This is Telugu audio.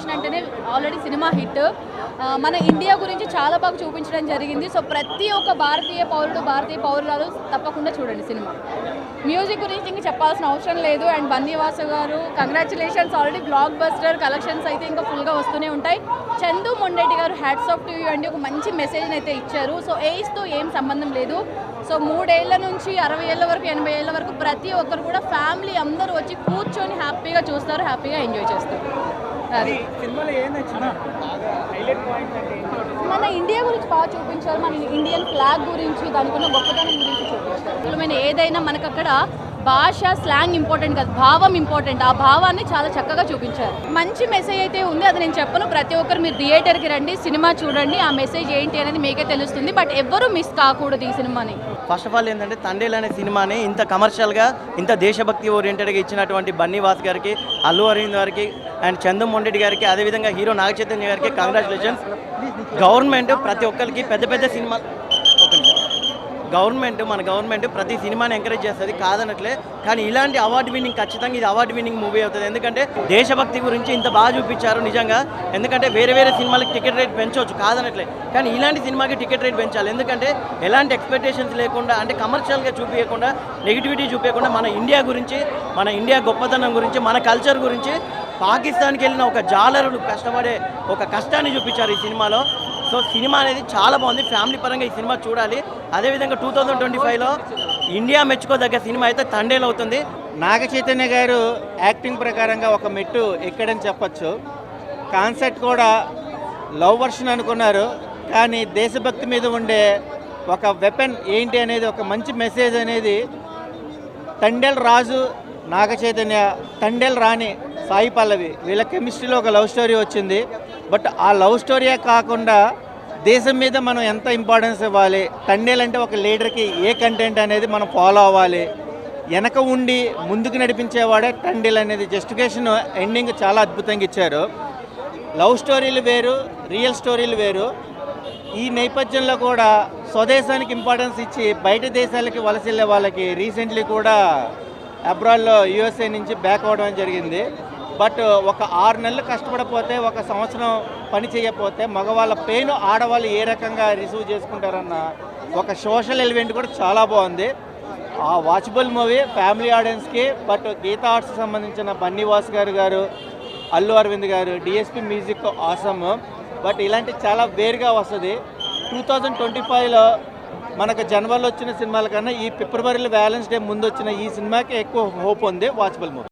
కాంబినేషన్ అంటేనే ఆల్రెడీ సినిమా హిట్. మన ఇండియా గురించి చాలా బాగా చూపించడం జరిగింది. సో ప్రతి ఒక్క భారతీయ పౌరుడు భారతీయ పౌరురాలు తప్పకుండా చూడండి సినిమా. మ్యూజిక్ గురించి ఇంకా చెప్పాల్సిన అవసరం లేదు. అండ్ బన్నీవాసు గారు congratulations, already block buster collections అయితే ఇంకా ఫుల్గా వస్తూనే ఉంటాయి. చందు మొండెడ్డి గారు హ్యాట్స్ ఆఫ్ టు యూ అండి, ఒక మంచి మెసేజ్ని అయితే ఇచ్చారు. సో ఏజ్తో ఏం సంబంధం లేదు. సో 3 ఏళ్ల నుంచి 60 ఏళ్ళ వరకు 80 ఏళ్ళ వరకు ప్రతి ఒక్కరు కూడా ఫ్యామిలీ అందరూ వచ్చి కూర్చొని హ్యాపీగా చూస్తారు, హ్యాపీగా ఎంజాయ్ చేస్తారు. అది మన ఇండియా గురించి బాగా చూపించారు. మన ఇండియన్ ఫ్లాగ్ గురించి, దానికి ఉన్న గొప్పతనం గురించి చూపించారు. మన ఏదైనా మనకు అక్కడ భాష స్లాంగ్ ఇంపార్టెంట్ కాదు, భావం ఇంపార్టెంట్. ఆ భావాన్ని చాలా చక్కగా చూపించారు. మంచి మెసేజ్ అయితే ఉంది, అది నేను చెప్పను. ప్రతి ఒక్కరు మీరు థియేటర్కి రండి, సినిమా చూడండి, ఆ మెసేజ్ ఏంటి అనేది మీకే తెలుస్తుంది. బట్ ఎవ్వరూ మిస్ కాకూడదు ఈ సినిమాని. ఫస్ట్ ఆఫ్ ఆల్ ఏంటంటే తండేల్ అనే సినిమాని ఇంత కమర్షియల్గా, ఇంత దేశభక్తి ఓరియంటెడ్గా ఇచ్చినటువంటి బన్నీవాస్ గారికి, అల్లు అరవింద్ గారికి అండ్ చందు మొండెడ్డి గారికి, అదేవిధంగా హీరో నాగ చైతన్య గారికి కంగ్రాచులేషన్స్. గవర్నమెంట్ ప్రతి ఒక్కరికి పెద్ద పెద్ద సినిమా మన గవర్నమెంట్ ప్రతి సినిమాని ఎంకరేజ్ చేస్తుంది, కాదనట్లే. కానీ ఇలాంటి అవార్డు విన్నింగ్ ఖచ్చితంగా ఇది అవార్డు విన్నింగ్ మూవీ అవుతుంది. ఎందుకంటే దేశభక్తి గురించి ఇంత బాగా చూపించారు నిజంగా. ఎందుకంటే వేరే సినిమాలకి టికెట్ రేట్ పెంచవచ్చు, కాదనట్లే. కానీ ఇలాంటి సినిమాకి టికెట్ రేట్ పెంచాలి. ఎందుకంటే ఎలాంటి ఎక్స్పెక్టేషన్స్ లేకుండా, అంటే కమర్షియల్గా చూపించకుండా, నెగిటివిటీ చూపించకుండా మన ఇండియా గురించి, మన ఇండియా గొప్పతనం గురించి, మన కల్చర్ గురించి, పాకిస్తాన్కి వెళ్ళిన ఒక జాలరులు కష్టపడే ఒక కష్టాన్ని చూపించారు ఈ సినిమాలో. సో సినిమా అనేది చాలా బాగుంది. ఫ్యామిలీ పరంగా ఈ సినిమా చూడాలి. అదేవిధంగా 2025లో ఇండియా మెచ్చుకోదగ్గ సినిమా అయితే తండేల్ అవుతుంది. నాగ చైతన్య గారు యాక్టింగ్ ప్రకారంగా ఒక మెట్టు ఎక్కడని చెప్పచ్చు. కాన్సెప్ట్ కూడా లవ్ వర్షన్ అనుకున్నారు, కానీ దేశభక్తి మీద ఉండే ఒక వెపన్ ఏంటి అనేది, ఒక మంచి మెసేజ్ అనేది తండేల్ రాజు, నాగ చైతన్య, తండేల్ రాణి సాయి పల్లవి వీళ్ళ కెమిస్ట్రీలో ఒక లవ్ స్టోరీ వచ్చింది. బట్ ఆ లవ్ స్టోరీయే కాకుండా దేశం మీద మనం ఎంత ఇంపార్టెన్స్ ఇవ్వాలి, తండేల్ అంటే ఒక లీడర్కి ఏ కంటెంట్ అనేది మనం ఫాలో అవ్వాలి, వెనక ఉండి ముందుకు నడిపించేవాడే తండేల్ అనేది జస్టిఫికేషన్ ఎండింగ్ చాలా అద్భుతంగా ఇచ్చారు. లవ్ స్టోరీలు వేరు, రియల్ స్టోరీలు వేరు. ఈ నేపథ్యంలో కూడా స్వదేశానికి ఇంపార్టెన్స్ ఇచ్చి బయట దేశాలకి వలస వెళ్ళే వాళ్ళకి రీసెంట్లీ కూడా అబ్రాడ్లో యూఎస్ఏ నుంచి బ్యాక్ అవ్వడం జరిగింది. బట్ ఒక 6 నెలలు కష్టపడపోతే, ఒక సంవత్సరం పని చేయకపోతే మగవాళ్ళ పెయిన్ ఆడవాళ్ళు ఏ రకంగా రిసీవ్ చేసుకుంటారన్న ఒక సోషల్ ఎలిమెంట్ కూడా చాలా బాగుంది. ఆ వాచబుల్ మూవీ ఫ్యామిలీ ఆడియన్స్కి. బట్ గీతా ఆర్ట్స్కి సంబంధించిన బన్నీవాస్ గారు, అల్లు అరవింద్ గారు, డిఎస్పి మ్యూజిక్ ఆసమ్. బట్ ఇలాంటి చాలా వేరుగా వస్తుంది. 2025లో మనకు జనవరిలో వచ్చిన సినిమాల కన్నా ఈ ఫిబ్రవరిలో వ్యాలెన్స్ డే ముందు వచ్చిన ఈ సినిమాకి ఎక్కువ హోప్ ఉంది. Watchable movie.